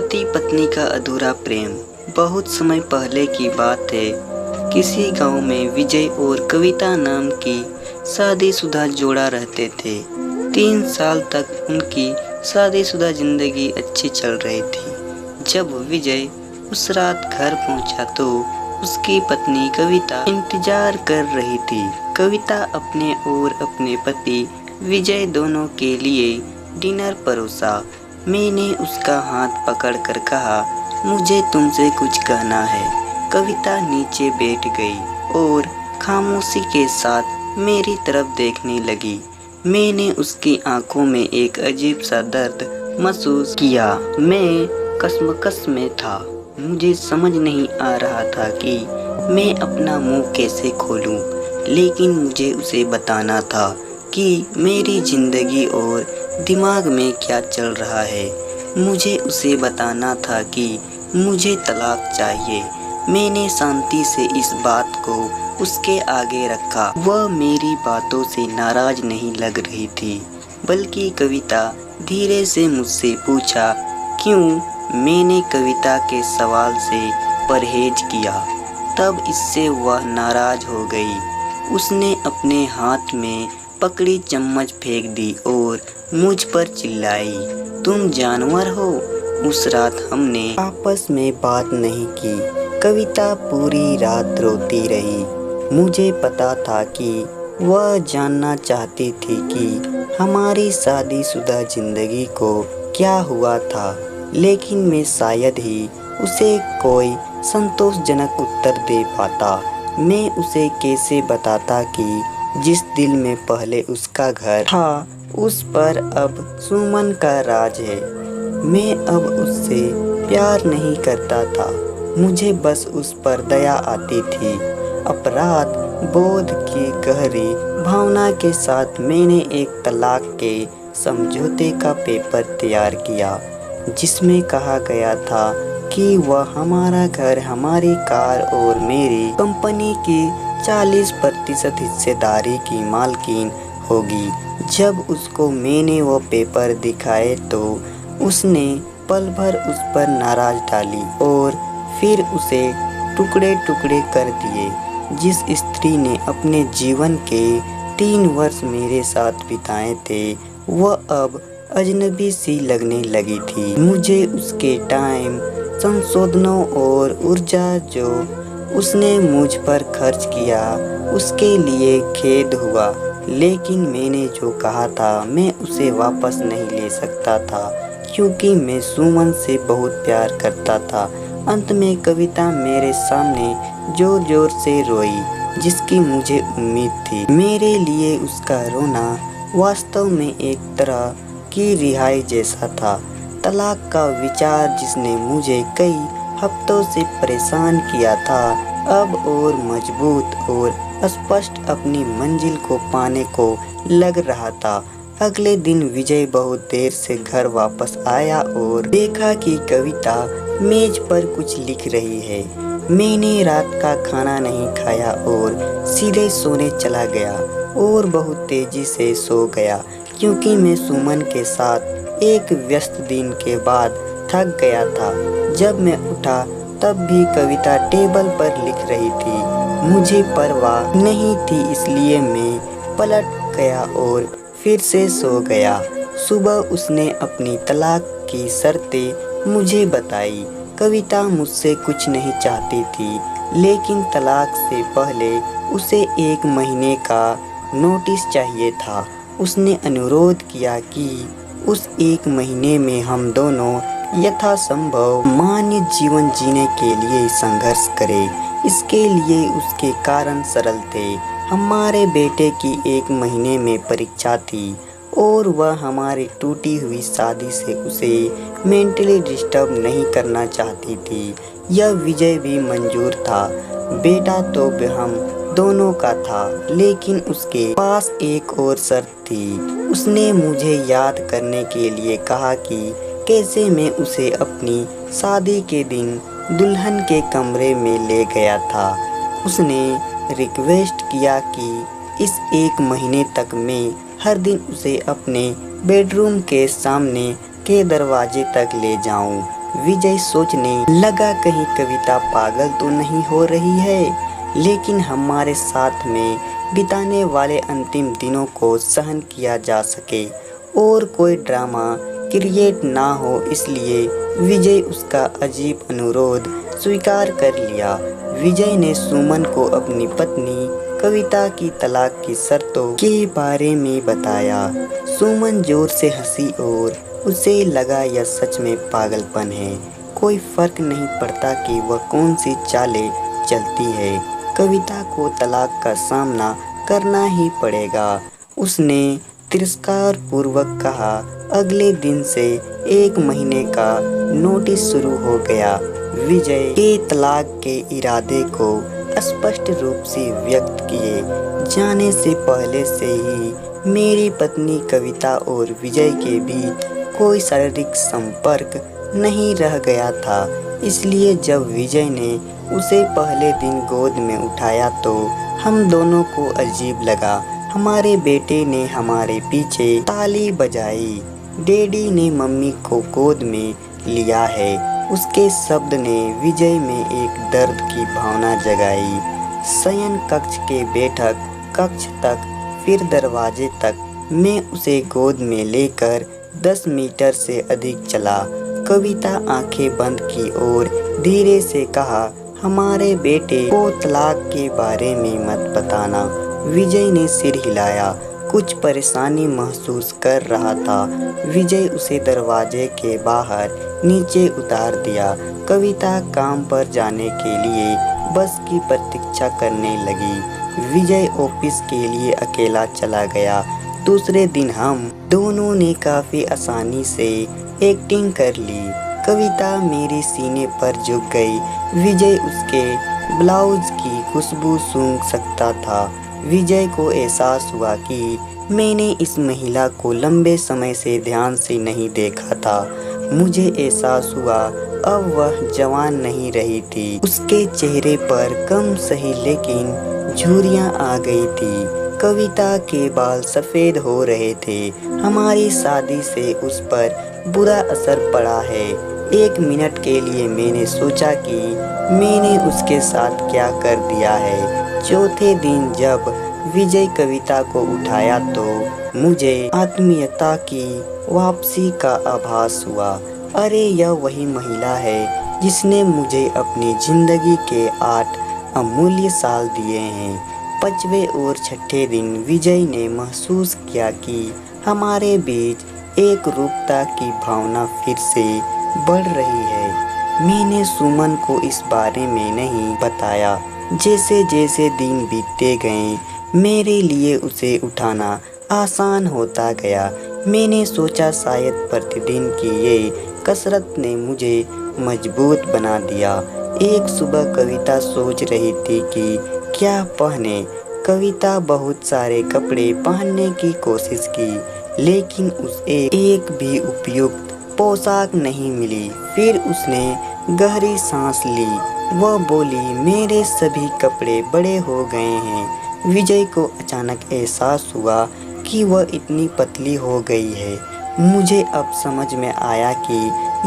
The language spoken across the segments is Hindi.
पति पत्नी का अधूरा प्रेम। बहुत समय पहले की बात है। किसी गांव में विजय और कविता नाम की शादीशुदा जोड़ा रहते थे। 3 साल तक उनकी शादीशुदा जिंदगी अच्छी चल रही थी। जब विजय उस रात घर पहुंचा तो उसकी पत्नी कविता इंतजार कर रही थी। कविता अपने और अपने पति विजय दोनों के लिए डिनर परोसा। मैंने उसका हाथ पकड़कर कहा, मुझे तुमसे कुछ कहना है। कविता नीचे बैठ गई और खामोशी के साथ मेरी तरफ देखने लगी। मैंने उसकी आंखों में एक अजीब सा दर्द महसूस किया। मैं कशमकश में था। मुझे समझ नहीं आ रहा था कि मैं अपना मुंह कैसे खोलूं, लेकिन मुझे उसे बताना था कि मेरी जिंदगी और दिमाग में क्या चल रहा है। मुझे उसे बताना था कि मुझे तलाक चाहिए। मैंने शांति से इस बात को उसके आगे रखा। वह मेरी बातों से नाराज नहीं लग रही थी, बल्कि कविता धीरे से मुझसे पूछा, क्यों? मैंने कविता के सवाल से परहेज किया। तब इससे वह नाराज हो गई। उसने अपने हाथ में पकड़ी चम्मच फेंक दी और मुझ पर चिल्लाई, तुम जानवर हो। उस रात हमने आपस में बात नहीं की। कविता पूरी रात रोती रही। मुझे पता था कि वह जानना चाहती थी कि हमारी शादीशुदा जिंदगी को क्या हुआ था, लेकिन मैं शायद ही उसे कोई संतोषजनक उत्तर दे पाता। मैं उसे कैसे बताता कि जिस दिल में पहले उसका घर था, उस पर अब सुमन का राज है। मैं अब उससे प्यार नहीं करता था। मुझे बस उस पर दया आती थी। अपराध बोध की गहरी भावना के साथ मैंने एक तलाक के समझौते का पेपर तैयार किया, जिसमें कहा गया था कि वह हमारा घर, हमारी कार और मेरी कंपनी की 40% हिस्सेदारी की मालकिन होगी। जब उसको मैंने वो पेपर दिखाए तो उसने पल भर उस पर नाराज डाली और फिर उसे टुकड़े टुकड़े कर दिए। जिस स्त्री ने अपने जीवन के 3 वर्ष मेरे साथ बिताए थे, वह अब अजनबी सी लगने लगी थी। मुझे उसके टाइम, संशोधनों और ऊर्जा जो उसने मुझ पर खर्च किया, उसके लिए खेद हुआ। लेकिन मैंने जो कहा था मैं उसे वापस नहीं ले सकता था, क्योंकि मैं सुमन से बहुत प्यार करता था। अंत में कविता मेरे सामने जोर जोर से रोई, जिसकी मुझे उम्मीद थी। मेरे लिए उसका रोना वास्तव में एक तरह की रिहाई जैसा था। तलाक का विचार, जिसने मुझे कई हफ्तों से परेशान किया था, अब और मजबूत और स्पष्ट अपनी मंजिल को पाने को लग रहा था। अगले दिन विजय बहुत देर से घर वापस आया और देखा कि कविता मेज पर कुछ लिख रही है। मैंने रात का खाना नहीं खाया और सीधे सोने चला गया और बहुत तेजी से सो गया, क्योंकि मैं सुमन के साथ एक व्यस्त दिन के बाद थक गया था। जब मैं उठा तब भी कविता टेबल पर लिख रही थी। मुझे परवाह नहीं थी, इसलिए मैं पलट गया और फिर से सो गया। सुबह उसने अपनी तलाक की शर्तें मुझे बताई। कविता मुझसे कुछ नहीं चाहती थी, लेकिन तलाक से पहले उसे 1 महीने का नोटिस चाहिए था। उसने अनुरोध किया कि उस 1 महीने में हम दोनों यथासंभव मान्य जीवन जीने के लिए संघर्ष करें। इसके लिए उसके कारण सरल थे। हमारे बेटे की 1 महीने में परीक्षा थी और वह हमारी टूटी हुई शादी से उसे मेंटली डिस्टर्ब नहीं करना चाहती थी। यह विजय भी मंजूर था। बेटा तो हम दोनों का था, लेकिन उसके पास एक और शर्त थी। उसने मुझे याद करने के लिए कहा कि कैसे मैं उसे अपनी शादी के दिन दुल्हन के कमरे में ले गया था। उसने रिक्वेस्ट किया कि इस 1 महीने तक मैं हर दिन उसे अपने बेडरूम के सामने के दरवाजे तक ले जाऊं। विजय सोचने लगा कहीं कविता पागल तो नहीं हो रही है, लेकिन हमारे साथ में बिताने वाले अंतिम दिनों को सहन किया जा सके और कोई ड्रामा क्रिएट ना हो, इसलिए विजय उसका अजीब अनुरोध स्वीकार कर लिया। विजय ने सुमन को अपनी पत्नी कविता की तलाक की शर्तों के बारे में बताया। सुमन जोर से हंसी और उसे लगा यह सच में पागलपन है। कोई फर्क नहीं पड़ता कि वह कौन सी चालें चलती है, कविता को तलाक का सामना करना ही पड़ेगा। उसने तिरस्कार पूर्वक कहा। अगले दिन से 1 महीने का नोटिस शुरू हो गया। विजय के तलाक के इरादे को स्पष्ट रूप से व्यक्त किए जाने से पहले से ही मेरी पत्नी कविता और विजय के बीच कोई शारीरिक संपर्क नहीं रह गया था। इसलिए जब विजय ने उसे पहले दिन गोद में उठाया तो हम दोनों को अजीब लगा। हमारे बेटे ने हमारे पीछे ताली बजाई। डैडी ने मम्मी को गोद में लिया है। उसके शब्द ने विजय में एक दर्द की भावना जगाई। शयन कक्ष के बैठक कक्ष तक, फिर दरवाजे तक मैं उसे गोद में लेकर 10 मीटर से अधिक चला। कविता आंखें बंद की और धीरे से कहा, हमारे बेटे को तलाक के बारे में मत बताना। विजय ने सिर हिलाया, कुछ परेशानी महसूस कर रहा था। विजय उसे दरवाजे के बाहर नीचे उतार दिया। कविता काम पर जाने के लिए बस की प्रतीक्षा करने लगी। विजय ऑफिस के लिए अकेला चला गया। दूसरे दिन हम दोनों ने काफी आसानी से एक्टिंग कर ली। कविता मेरे सीने पर झुक गई। विजय उसके ब्लाउज की खुशबू सूंघ सकता था। विजय को एहसास हुआ कि मैंने इस महिला को लंबे समय से ध्यान से नहीं देखा था। मुझे एहसास हुआ अब वह जवान नहीं रही थी। उसके चेहरे पर कम सही लेकिन झुर्रियां आ गई थी। कविता के बाल सफ़ेद हो रहे थे। हमारी शादी से उस पर बुरा असर पड़ा है। 1 मिनट के लिए मैंने सोचा कि मैंने उसके साथ क्या कर दिया है। चौथे दिन जब विजय कविता को उठाया तो मुझे आत्मीयता की वापसी का आभास हुआ। अरे यह वही महिला है जिसने मुझे अपनी जिंदगी के 8 अमूल्य साल दिए हैं। 5वें और 6ठे दिन विजय ने महसूस किया कि हमारे बीच एक रूपता की भावना फिर से बढ़ रही है। मैंने सुमन को इस बारे में नहीं बताया। जैसे जैसे दिन बीतते गए मेरे लिए उसे उठाना आसान होता गया। मैंने सोचा शायद प्रतिदिन की ये कसरत ने मुझे मजबूत बना दिया। एक सुबह कविता सोच रही थी कि क्या पहने। कविता बहुत सारे कपड़े पहनने की कोशिश की, लेकिन उसे एक भी उपयुक्त पोशाक नहीं मिली। फिर उसने गहरी सांस ली। वह बोली, मेरे सभी कपड़े बड़े हो गए हैं। विजय को अचानक एहसास हुआ कि वह इतनी पतली हो गई है। मुझे अब समझ में आया कि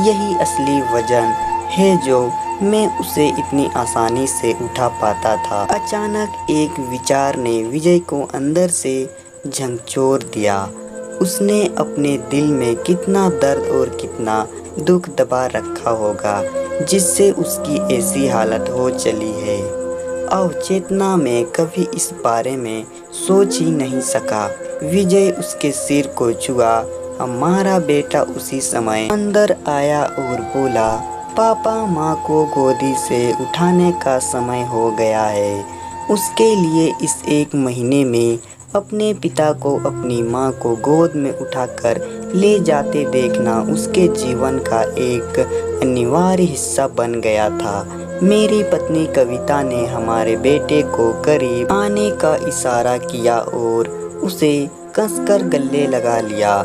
यही असली वजन है जो मैं उसे इतनी आसानी से उठा पाता था। अचानक एक विचार ने विजय को अंदर से झकझोर दिया। उसने अपने दिल में कितना दर्द और कितना दुख दबा रखा होगा जिससे उसकी ऐसी हालत हो चली है। अवचेतना में कभी इस बारे में सोच ही नहीं सका। विजय उसके सिर को छुआ। हमारा बेटा उसी समय अंदर आया और बोला, पापा माँ को गोदी से उठाने का समय हो गया है। उसके लिए इस 1 महीने में अपने पिता को अपनी माँ को गोद में उठाकर ले जाते देखना उसके जीवन का एक अनिवार्य हिस्सा बन गया था। मेरी पत्नी कविता ने हमारे बेटे को करीब आने का इशारा किया और उसे कसकर गले लगा लिया।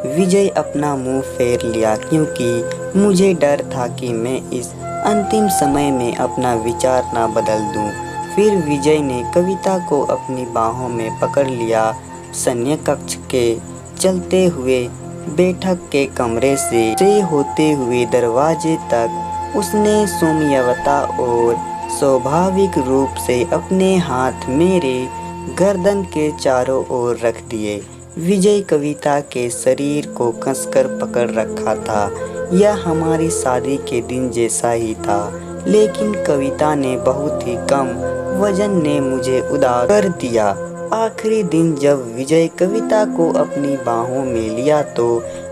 विजय अपना मुंह फेर लिया क्योंकि मुझे डर था कि मैं इस अंतिम समय में अपना विचार ना बदल दूं। फिर विजय ने कविता को अपनी बाहों में पकड़ लिया। सैन्य कक्ष के चलते हुए बैठक के कमरे से होते हुए दरवाजे तक उसने सौम्यवता और स्वाभाविक रूप से अपने हाथ मेरे गर्दन के चारों ओर रख दिए। विजय कविता के शरीर को कसकर पकड़ रखा था। यह हमारी शादी के दिन जैसा ही था, लेकिन कविता ने बहुत ही कम वजन ने मुझे उदास कर दिया। आखिरी दिन जब विजय कविता को अपनी बाहों में लिया तो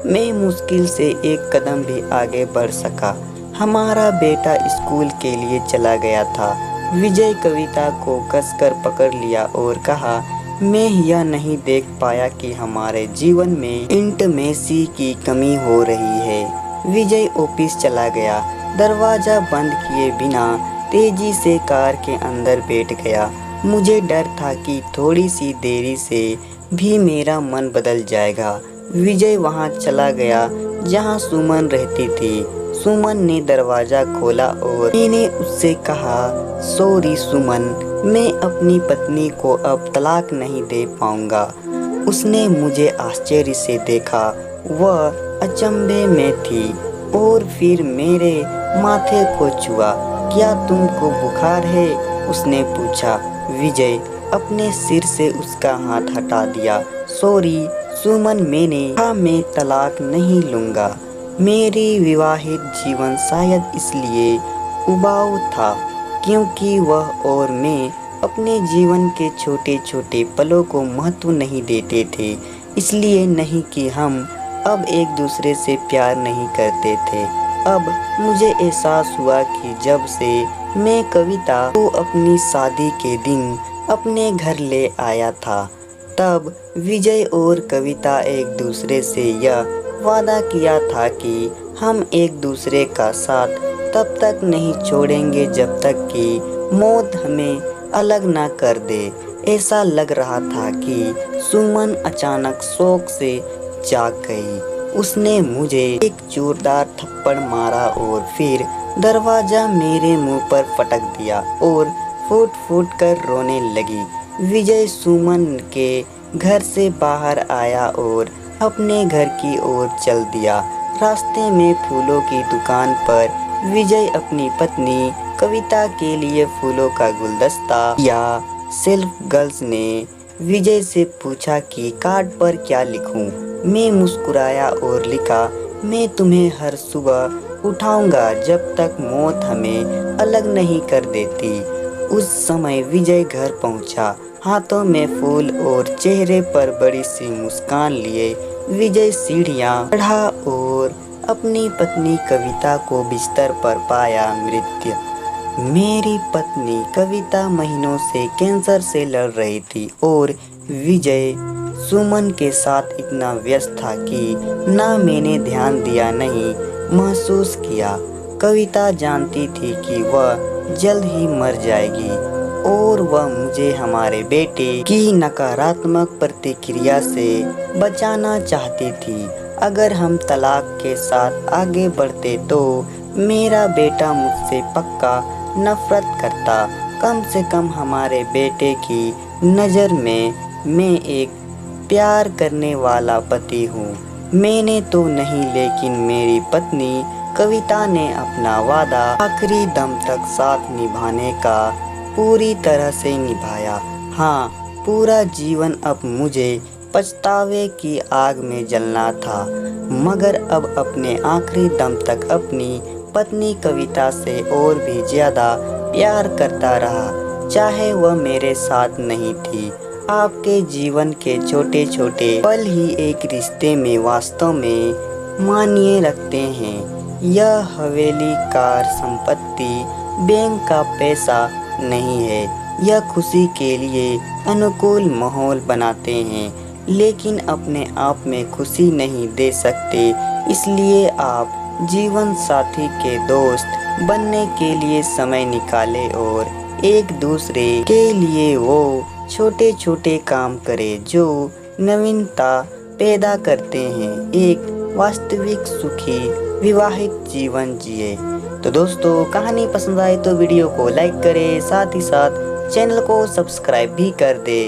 मैं मुश्किल से एक कदम भी आगे बढ़ सका। हमारा बेटा स्कूल के लिए चला गया था। विजय कविता को कसकर पकड़ लिया और कहा, मैं यह नहीं देख पाया कि हमारे जीवन में इंटिमेसी की कमी हो रही है। विजय ऑफिस चला गया। दरवाजा बंद किए बिना तेजी से कार के अंदर बैठ गया। मुझे डर था कि थोड़ी सी देरी से भी मेरा मन बदल जाएगा। विजय वहां चला गया जहां सुमन रहती थी। सुमन ने दरवाजा खोला और मैंने उससे कहा, सॉरी सुमन, मैं अपनी पत्नी को अब तलाक नहीं दे पाऊंगा। उसने मुझे आश्चर्य से देखा। वह अचंभे में थी और फिर मेरे माथे को छुआ। क्या तुमको बुखार है? उसने पूछा। विजय अपने सिर से उसका हाथ हटा दिया। सॉरी सुमन, मैं तलाक नहीं लूंगा। मेरी विवाहित जीवन शायद इसलिए उबाऊ था क्योंकि वह और मैं अपने जीवन के छोटे छोटे पलों को महत्व नहीं देते थे। इसलिए नहीं कि हम अब एक दूसरे से प्यार नहीं करते थे। अब मुझे एहसास हुआ कि जब से मैं कविता को अपनी शादी के दिन अपने घर ले आया था, तब विजय और कविता एक दूसरे से यह वादा किया था कि हम एक दूसरे का साथ तब तक नहीं छोड़ेंगे जब तक कि मौत हमें अलग ना कर दे। ऐसा लग रहा था कि सुमन अचानक शौक से जाग गई। उसने मुझे एक जोरदार थप्पड़ मारा और फिर दरवाजा मेरे मुंह पर फटक दिया और फूट फूट कर रोने लगी। विजय सुमन के घर से बाहर आया और अपने घर की ओर चल दिया। रास्ते में फूलों की दुकान पर विजय अपनी पत्नी कविता के लिए फूलों का गुलदस्ता या सेल्फ गर्ल्स ने विजय से पूछा कि कार्ड पर क्या लिखूं। मैं मुस्कुराया और लिखा, मैं तुम्हें हर सुबह उठाऊंगा जब तक मौत हमें अलग नहीं कर देती। उस समय विजय घर पहुंचा, हाथों में फूल और चेहरे पर बड़ी सी मुस्कान लिए। विजय सीढ़ियां चढ़ा और अपनी पत्नी कविता को बिस्तर पर पाया मृत। मेरी पत्नी कविता महीनों से कैंसर से लड़ रही थी और विजय सुमन के साथ इतना व्यस्त था कि ना मैंने ध्यान दिया नहीं महसूस किया। कविता जानती थी कि वह जल्द ही मर जाएगी और वह मुझे हमारे बेटे की नकारात्मक प्रतिक्रिया से बचाना चाहती थी। अगर हम तलाक के साथ आगे बढ़ते तो मेरा बेटा मुझसे पक्का नफरत करता। कम से कम हमारे बेटे की नज़र में मैं एक प्यार करने वाला पति हूँ। मैंने तो नहीं, लेकिन मेरी पत्नी कविता ने अपना वादा आखिरी दम तक साथ निभाने का पूरी तरह से निभाया। हाँ, पूरा जीवन अब मुझे पछतावे की आग में जलना था, मगर अब अपने आखिरी दम तक अपनी पत्नी कविता से और भी ज़्यादा प्यार करता रहा, चाहे वह मेरे साथ नहीं थी। आपके जीवन के छोटे छोटे पल ही एक रिश्ते में वास्तव में मायने रखते हैं। यह हवेली, कार, संपत्ति, बैंक का पैसा नहीं है। यह खुशी के लिए अनुकूल माहौल बनाते हैं, लेकिन अपने आप में खुशी नहीं दे सकते। इसलिए आप जीवन साथी के दोस्त बनने के लिए समय निकालें और एक दूसरे के लिए वो छोटे छोटे काम करें जो नवीनता पैदा करते हैं। एक वास्तविक सुखी विवाहित जीवन जिए। तो दोस्तों, कहानी पसंद आए तो वीडियो को लाइक करें, साथ ही साथ चैनल को सब्सक्राइब भी कर दे।